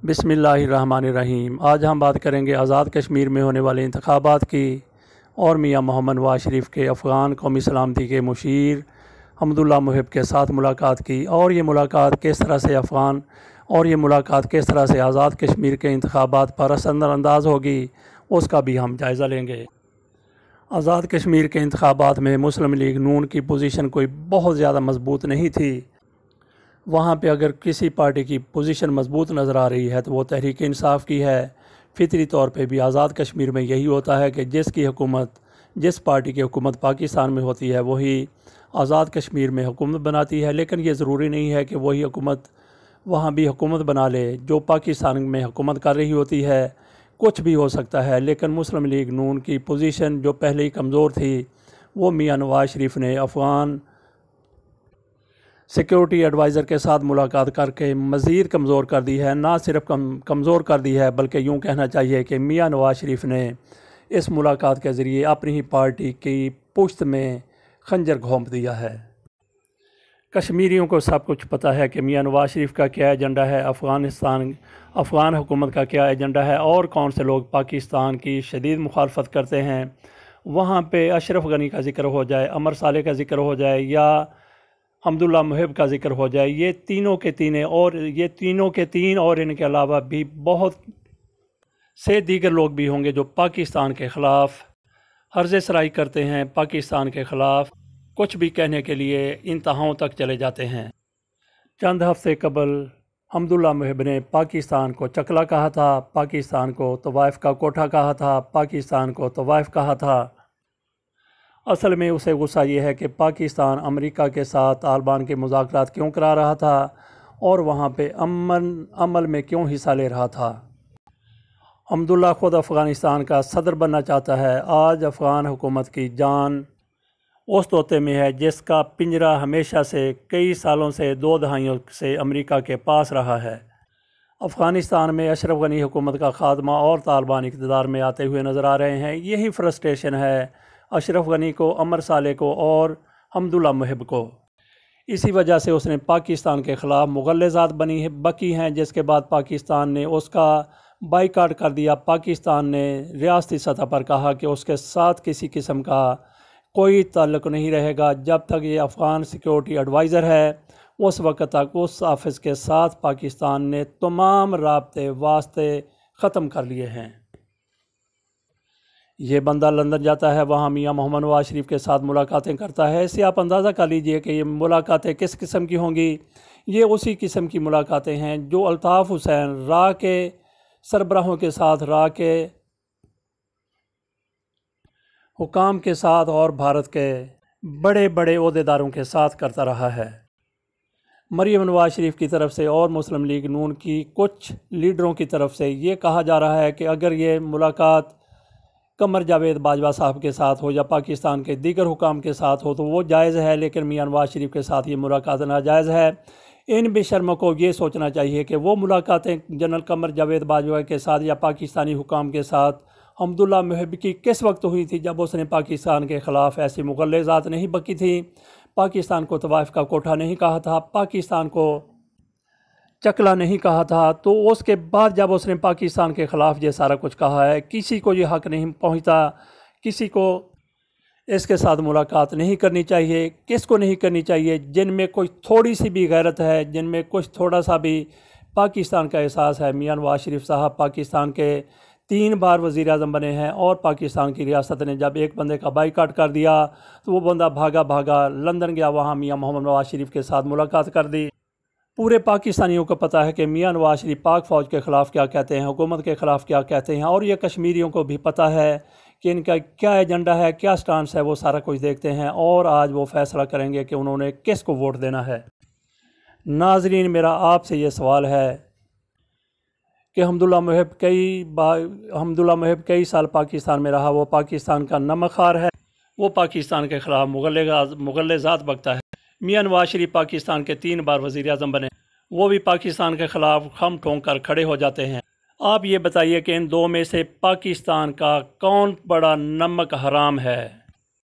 बिस्मिल्लाहिर्रहमानिर्रहीम। आज हम बात करेंगे आज़ाद कश्मीर में होने वाले इंतखाबात की और मियां मोहम्मद नवाज शरीफ के अफ़गान कौमी सलामती के मुशीर हम्दुल्ला मुहिब के साथ मुलाकात की और ये मुलाकात किस तरह से किस तरह से आज़ाद कश्मीर के इंतखाबात पर असरअंदाज होगी, उसका भी हम जायज़ा लेंगे। आज़ाद कश्मीर के इंतखाबात में मुस्लिम लीग नून की पोजीशन कोई बहुत ज़्यादा मजबूत नहीं थी। वहाँ पे अगर किसी पार्टी की पोजीशन मजबूत नज़र आ रही है तो वो तहरीक इंसाफ की है। फितरी तौर पे भी आज़ाद कश्मीर में यही होता है कि जिस पार्टी की हुकूमत पाकिस्तान में होती है वही आज़ाद कश्मीर में हुकूमत बनाती है। लेकिन ये ज़रूरी नहीं है कि वही हुकूमत वहाँ भी हुकूमत बना ले जो पाकिस्तान में हुकूमत कर रही होती है, कुछ भी हो सकता है। लेकिन मुस्लिम लीग नून की पोजीशन जो पहले ही कमज़ोर थी वो मियां नवाज शरीफ ने अफ़गान सिक्योरिटी एडवाइज़र के साथ मुलाकात करके मज़ीद कमज़ोर कर दी है। ना सिर्फ कमज़ोर कर दी है बल्कि यूँ कहना चाहिए कि मियां नवाज शरीफ ने इस मुलाकात के ज़रिए अपनी ही पार्टी की पुश्त में खंजर घोंप दिया है। कश्मीरियों को सब कुछ पता है कि मियां नवाज शरीफ का क्या एजेंडा है, अफ़गान हुकूमत का क्या एजेंडा है और कौन से लोग पाकिस्तान की शदीद मुखालफत करते हैं। वहाँ पे अशरफ गनी का ज़िक्र हो जाए, अमर साले का ज़िक्र हो जाए या हम्दुल्ला मुहिब का ज़िक्र हो जाए, ये तीनों के तीन और इनके अलावा भी बहुत से दीगर लोग भी होंगे जो पाकिस्तान के ख़िलाफ़ हर्ज़े सराई करते हैं, पाकिस्तान के ख़िलाफ़ कुछ भी कहने के लिए इंतहाओं तक चले जाते हैं। चंद हफ्ते कबल हम्दुल्ला मुहिब ने पाकिस्तान को चकला कहा था, पाकिस्तान को तवाइफ का कोठा कहा था, पाकिस्तान को तवाइफ कहा था। असल में उसे गुस्सा ये है कि पाकिस्तान अमेरिका के साथ तालिबान के मुज़ाकरात क्यों करा रहा था और वहाँ पे अमल में क्यों हिस्सा ले रहा था। हम्दुल्ला ख़ुद अफ़गानिस्तान का सदर बनना चाहता है। आज अफ़गान हुकूमत की जान उस तोते में है जिसका पिंजरा हमेशा से कई सालों से 2 दहाइयों से अमेरिका के पास रहा है। अफ़गानिस्तान में अशरफ गनी हुकूमत का खात्मा और तालिबान इक़्तिदार में आते हुए नज़र आ रहे हैं। यही फ्रस्ट्रेशन है अशरफ गनी को, अमर साले को और हम्दुल्ला मुहिब को। इसी वजह से उसने पाकिस्तान के ख़िलाफ़ मुग़ल्लज़ात बकी हैं, जिसके बाद पाकिस्तान ने उसका बाइकाट कर दिया। पाकिस्तान ने रियासती सतह पर कहा कि उसके साथ किसी किस्म का कोई ताल्लुक़ नहीं रहेगा जब तक ये अफ़गान सिक्योरिटी एडवाइज़र है। उस वक्त तक उस ऑफिस के साथ पाकिस्तान ने तमाम राब्ते वास्ते ख़त्म कर लिए हैं। ये बंदा लंदन जाता है, वहाँ मियां मोहम्मद नवाज शरीफ के साथ मुलाकातें करता है। इससे आप अंदाज़ा कर लीजिए कि ये मुलाकातें किस किस्म की होंगी। ये उसी किस्म की मुलाकातें हैं जो अल्ताफ़ हुसैन रा के सरबराहों के साथ, रा के हुकाम के साथ और भारत के बड़े बड़े ओहदेदारों के साथ करता रहा है। मरीम नवाज शरीफ की तरफ से और मुस्लिम लीग नून की कुछ लीडरों की तरफ से ये कहा जा रहा है कि अगर ये मुलाकात कमर जावेद बाजवा साहब के साथ हो या पाकिस्तान के दीगर हुकाम के साथ हो तो वो जायज़ है, लेकिन मियां नवाज शरीफ के साथ ये मुलाकात नाजायज़ है। इन बेशर्मों को ये सोचना चाहिए कि वो मुलाकातें जनरल कमर जावेद बाजवा के साथ या पाकिस्तानी हुकाम के साथ हम्दुल्ला मुहिब की किस वक्त हुई थी, जब उसने पाकिस्तान के ख़िलाफ़ ऐसी मुग़ल्लज़ात नहीं बकी थी, पाकिस्तान को तवाइफ का कोठा नहीं कहा था, पाकिस्तान को चकला नहीं कहा था। तो उसके बाद जब उसने पाकिस्तान के ख़िलाफ़ ये सारा कुछ कहा है, किसी को ये हक़ नहीं पहुँचता, किसी को इसके साथ मुलाकात नहीं करनी चाहिए। किसको नहीं करनी चाहिए? जिनमें कोई थोड़ी सी भी गैरत है, जिनमें कुछ थोड़ा सा भी पाकिस्तान का एहसास है। मियां नवाज शरीफ साहब पाकिस्तान के 3 बार वज़ीर आज़म बने हैं और पाकिस्तान की रियासत ने जब एक बंदे का बाइकाट कर दिया तो वो बंदा भागा लंदन गया, वहाँ मियां मोहम्मद नवाज शरीफ के साथ मुलाकात कर दी। पूरे पाकिस्तानियों को पता है कि मियां नवाज शरीफ पाक फ़ौज के ख़िलाफ़ क्या कहते हैं, हुकूमत के ख़िलाफ़ क्या कहते हैं, और ये कश्मीरियों को भी पता है कि इनका क्या एजेंडा है, क्या स्टांस है। वो सारा कुछ देखते हैं और आज वो फ़ैसला करेंगे कि उन्होंने किस को वोट देना है। नाज़रीन, मेरा आपसे ये सवाल है कि हम्दुल्ला मुहिब कई साल पाकिस्तान में रहा, वो पाकिस्तान का नमखार है, वो पाकिस्तान के ख़िलाफ़ मुग़ल्लज़ात बकता है। मियां नवाज शरीफ पाकिस्तान के 3 बार वज़ीर आज़म बने, वो भी पाकिस्तान के ख़िलाफ़ खम ठोंक कर खड़े हो जाते हैं। आप ये बताइए कि इन 2 में से पाकिस्तान का कौन बड़ा नमक हराम है?